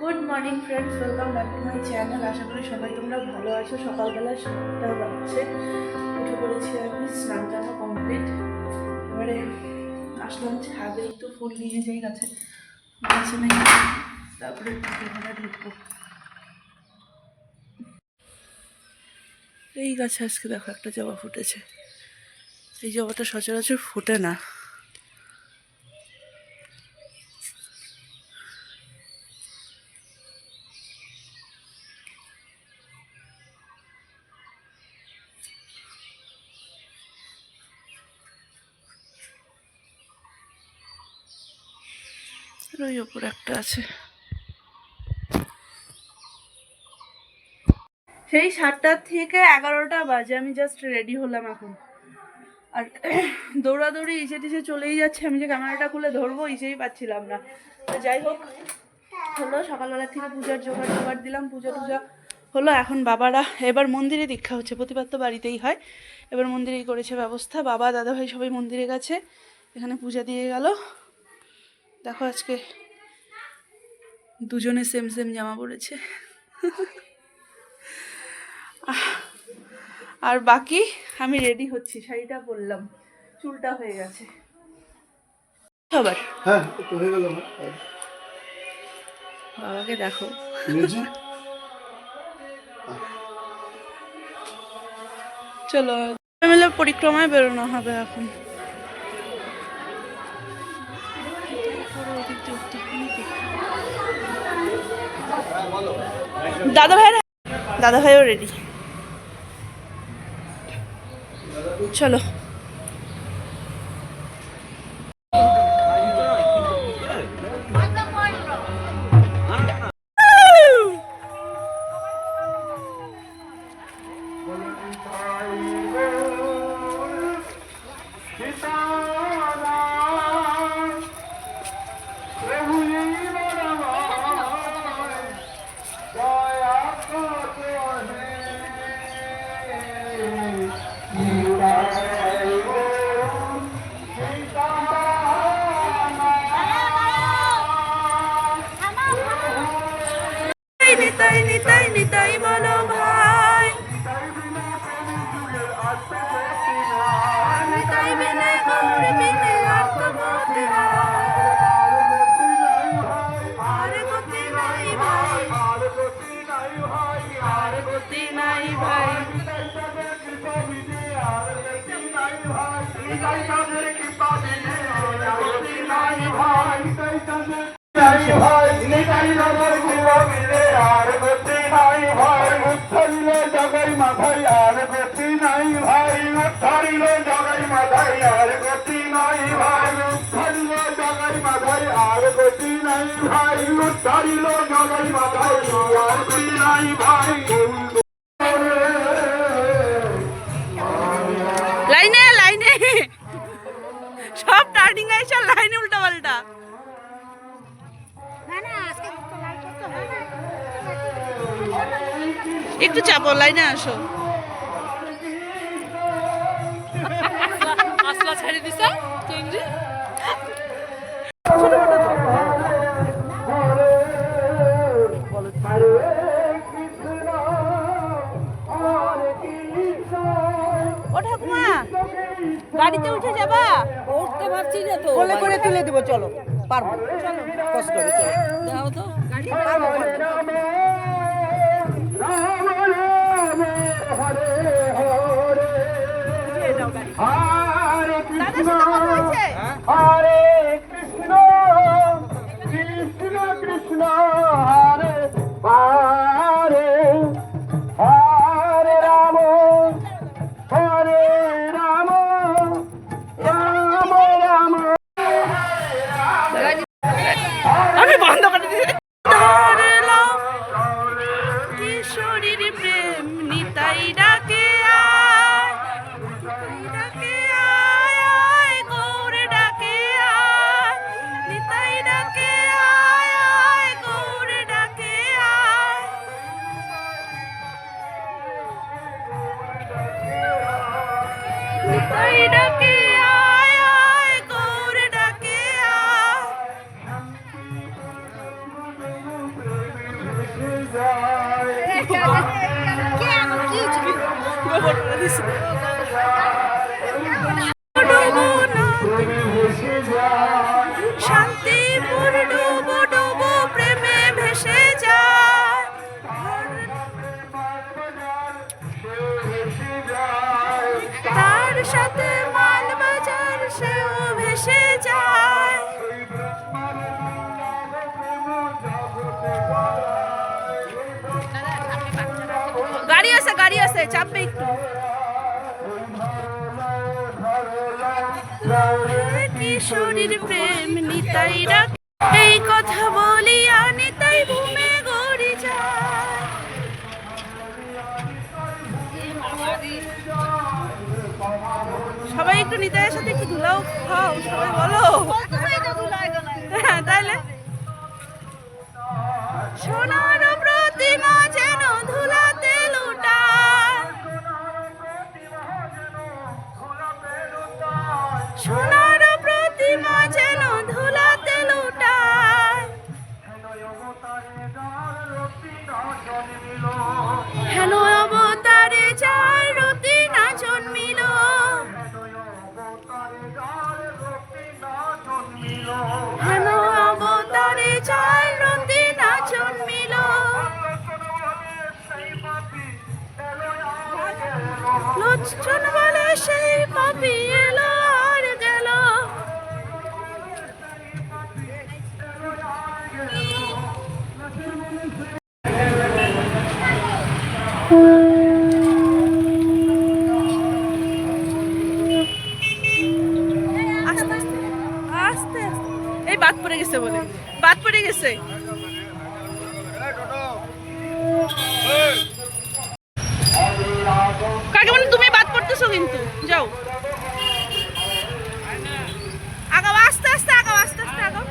Good morning friends, welcome back to my channel. আশা করি সবাই তোমরা ভালো আছো। সকালবেলায় 7টা বাজছে, উঠে পড়েছি আমি, স্নান টানা কমপ্লিট। এবারে আসলাম ছাদে, একটু ফুল নিয়ে যাই গাছে, গাছে নেই, তারপরে ঘরে ঢুকবো। এই গাছে আজকে দেখো একটা জবা ফুটেছে। এই জবাটা সচরাচর ফোটে না। ওই ওপর একটা আছে। সেই 7টা থেকে 11টা বাজে, আমি জাস্ট রেডি হলাম এখন। আর দৌড়াদৌড়ি ইসে টিসে চলেই যাচ্ছে। আমি যে ক্যামেরাটা খুলে ধরবো ইসেই পাচ্ছিলাম না। তো যাই হোক, হলো সকালবেলা থেকে পূজার জোগাড় দিলাম, পূজা টুজা হলো। এখন বাবারা এবার মন্দিরে দীক্ষা হচ্ছে, প্রতিবার তো বাড়িতেই হয়, এবার মন্দিরেই করেছে ব্যবস্থা। বাবা দাদাভাই সবাই মন্দিরে গেছে, এখানে পূজা দিয়ে গেল। দেখো আজকে দুজনে সেম সেম জামা পরেছে। আর বাকি আমি রেডি হচ্ছি, শাড়িটা পরলাম, চুলটা হয়ে গেছে সবার। হ্যাঁ তো হয়ে গেল। বাবাকে দেখো, চলো মিলে পরিক্রমায় বেরোনো হবে এখন। দাদা ভাইও রেডি, চলো। নিতাই নিতাই নিতাই বলো ভাই, নিতাই বিনে গৌর বিনে আর তো গতি নাই, আর গতি নাই ভাই, আর গতি নাই ভাই। জগাই মাথায় আর গতি নাই ভাই, উদ্ধারিল জগাই মাথায় আর গতি নাই ভাই, উদ্ধারিল জগাই মাথায় আর গতি নাই ভাই, উদ্ধারিল জগাই মাথায় আর গতি নাই ভাই। লাইনে লাইনে সব টার্নিং আইসা লাইনে উল্টা পাল্টা। একটু চাপো, লাইনে আসো। আসলা ছেড়ে দিছে চিংড়ি। ও ঠাকুমা, গাড়িতে উঠে যাবা? উঠতে পারছি না তো, কোলে করে তুলে দেবো, চলো। পারবো, চলো কষ্ট করে চলো, দাও তো গাড়ি পারবো। হরে কৃষ্ণ হরে কৃষ্ণ কৃষ্ণ কৃষ্ণ হরে হরে, হরে রাম হরে রাম রাম রাম। আমি বন্ধ করে দিই। কিশোরীর প্রেম নিতাই ডাকে আয়, নিতাই ডাকে আয়, আয় গৌর ডাকে আয়। গোবর করে দিছে। ডুবো না, শান্তিপুর ডুবো ডুবো প্রেমে ভেসে যায়। তার সাথে মালবাজার সেও ভেসে যায়। গাড়ি আছে চাপবে একটু। কিশোরীর প্রেম নিতাই ডাক, এই কথা বলিয়া নিতাই ঘুমে গড়ি যায়। সবাই একটু নিতাইয়ের সাথে একটু ধুলাও খাও, সবাই বলো। হ্যাঁ তাইলে সোনার প্রতিমা যেন ধুলাতে লুটায়, সোনার প্রতিমা যেন ধুলাতে লুটায়। হেন অবতারে যার রতি না জন্মিল, হেন অবতারে যার রতি না জন্মিল। লোচন বলে সেই পাপি এলো আর গেল। আস্তে আস্তে আস্তে আস্তে, এই বাদ পড়ে গেছে বলে, বাদ পড়ে গেছে। কাকে বলে তুমি বাদ পড়তেছো কিন্তু, যাও আগাও, আস্তে আস্তে আগাও, আস্তে আস্তে আগাও।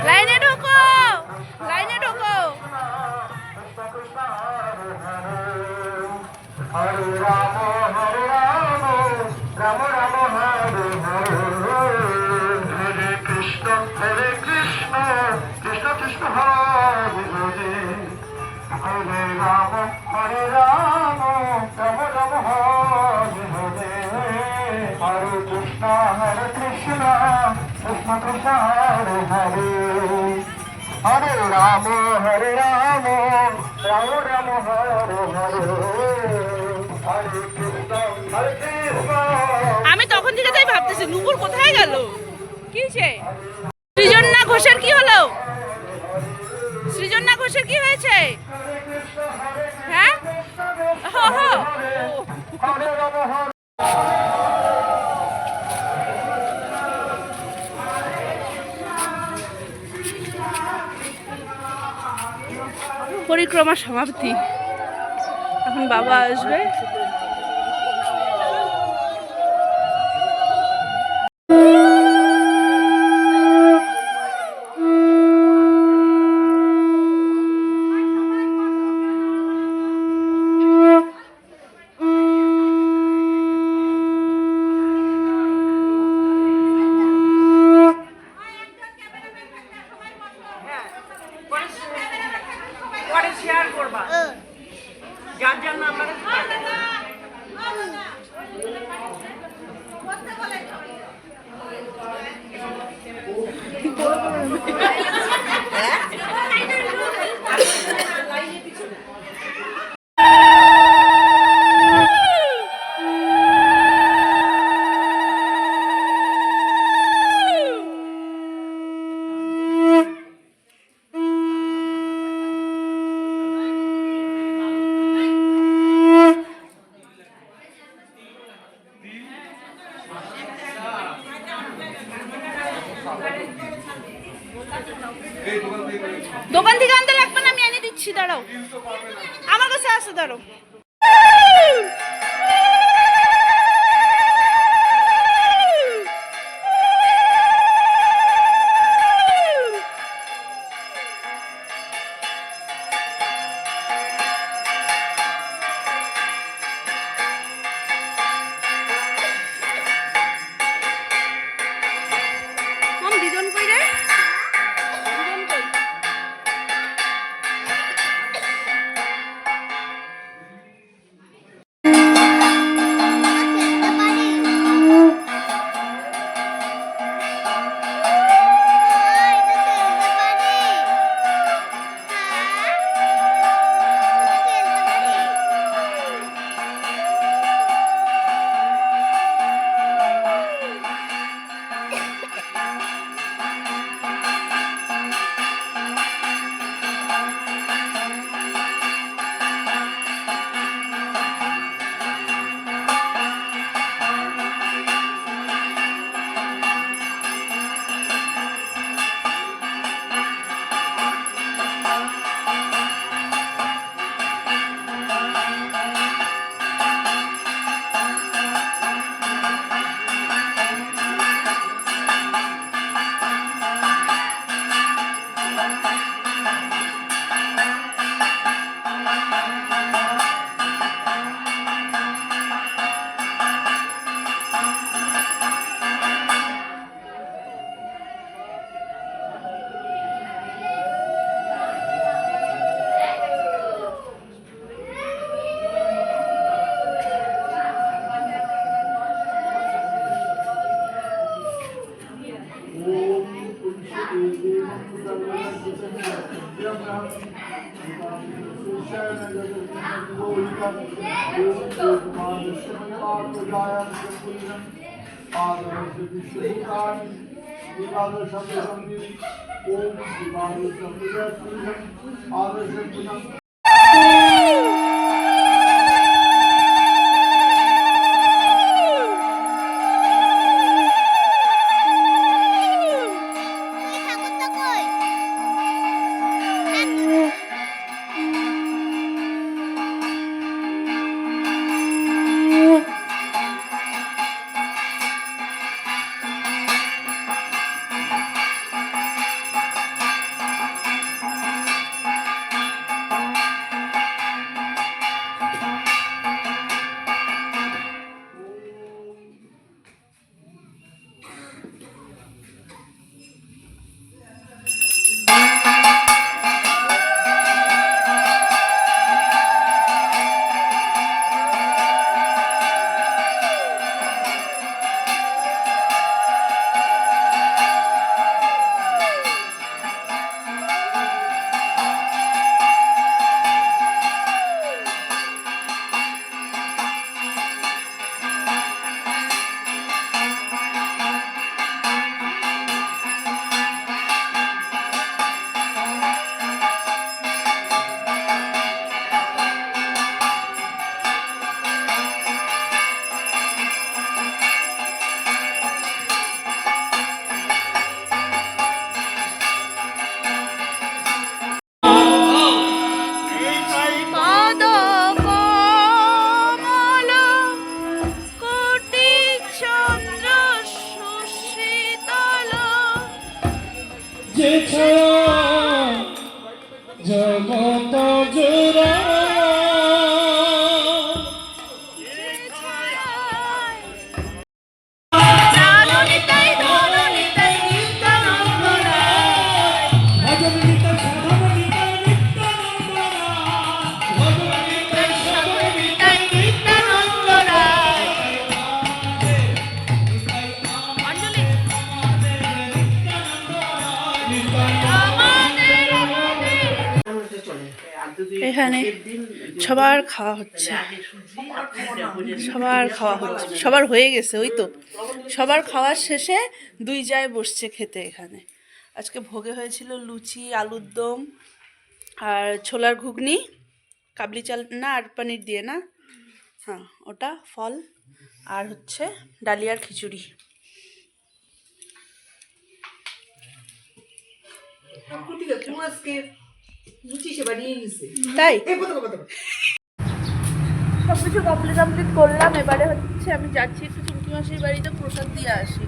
লাইনে ঢোকো, লাইনে ঢোকো। হরে রাম রাম রাম হরে হরে, হরে কৃষ্ণ কৃষ্ণ কৃষ্ণ হরে হরে, হরে রাম রাম রাম হরে হরে, হরে কৃষ্ণ কৃষ্ণ কৃষ্ণ হরে হরে, হরে রাম রাম রাম হরে হরে, হরে কৃষ্ণ কৃষ্ণ। আমি তখন থেকে তাই ভাবতেছি নুপুর কোথায় গেল, কি সে সৃজন্যা ঘোষের কি হলো, সৃজন্যা ঘোষের কি হয়েছে? হ্যাঁ হো হো। পরিক্রমা সমাপ্তি, এখন বাবা আসবে। শেয়ার করবা, যার যার নাম্বারে দাও, আমার কাছে আসো, ধরো। দিদন কই রে? দিদন কই? যে ছায়া জগত জোড়া এখানে সবার খাওয়া হচ্ছে, সবার হয়ে গেছে, ওই তো সবার খাওয়ার শেষে দুই যায় বসছে খেতে। এখানে আজকে ভোগে হয়েছিল লুচি, আলুর দম আর ছোলার ঘুগনি, কাবলি চাল না আর পনির দিয়ে না, হ্যাঁ ওটা, ফল আর হচ্ছে ডালিয়ার খিচুড়ি। তাই সবকিছু কমপ্লিট করলাম। এবারে হচ্ছে আমি যাচ্ছি একটু চুমকি মাসির বাড়িতে প্রসাদ দিয়ে আসি।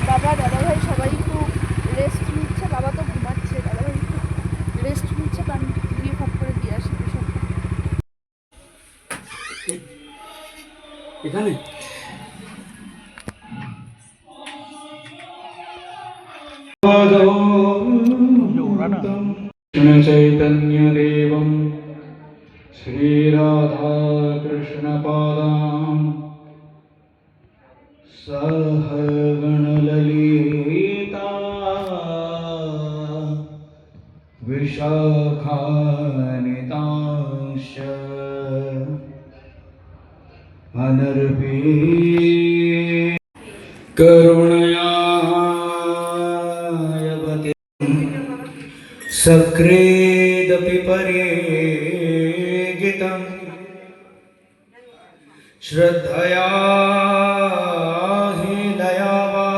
বাবা দাদাভাই সবাই একটু রেস্ট নিচ্ছে, বাবা তো ঘুমাচ্ছে, দাদাভাই একটু রেস্ট নিচ্ছে, কারণ গিয়ে ফট করে দিয়ে আসি প্রসাদটা। এখানে चैतन्यदेवं श्रीराधाकृष्णपादां सहगणललिता विशाखानितांश्च अनर्पे करुणयायवते सकृदपि परेगितं श्रद्धया हि दया वा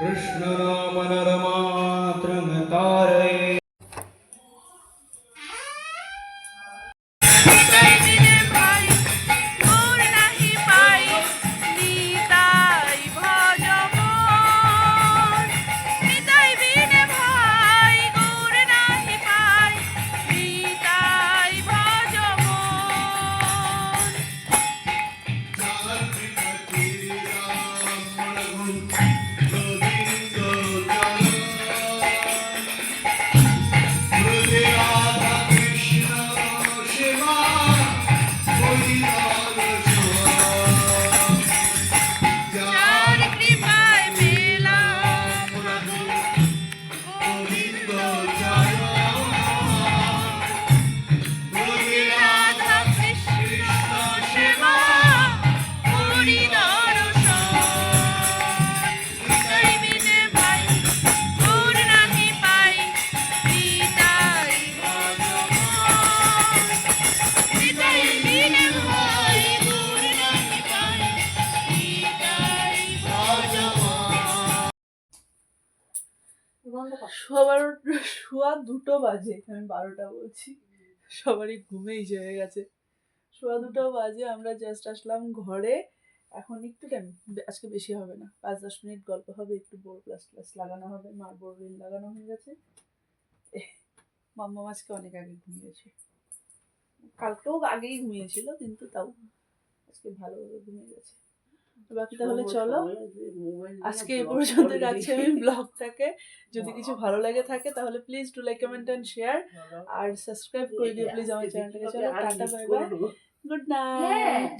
कृष्ण नाम नरमात्र तारये শোয়া 2টো বাজে, আমি 12টা বলছি, সবারই ঘুমেই হয়ে গেছে। শোয়া 2টো বাজে, আমরা জাস্ট আসলাম ঘরে। এখন একটু টাইম, আজকে বেশি হবে না, 5-10 মিনিট গল্প হবে, একটু বোর প্লাস লাগানো হবে, মার বোর রিল লাগানো হয়ে গেছে। মাম্মা আজকে অনেক আগে ঘুমিয়েছে, কালকেও আগেই ঘুমিয়েছিল, কিন্তু তাও আজকে ভালোভাবে ঘুমিয়ে গেছে। বাকি তাহলে চলো আজকে এই পর্যন্ত রাখছি আমি ব্লগটাকে। যদি কিছু ভালো লাগে থাকে তাহলে please do like, comment and share, আর সাবস্ক্রাইব করে দিও প্লিজ আমার চ্যানেলটাকে। চলো tata, bye bye, good night.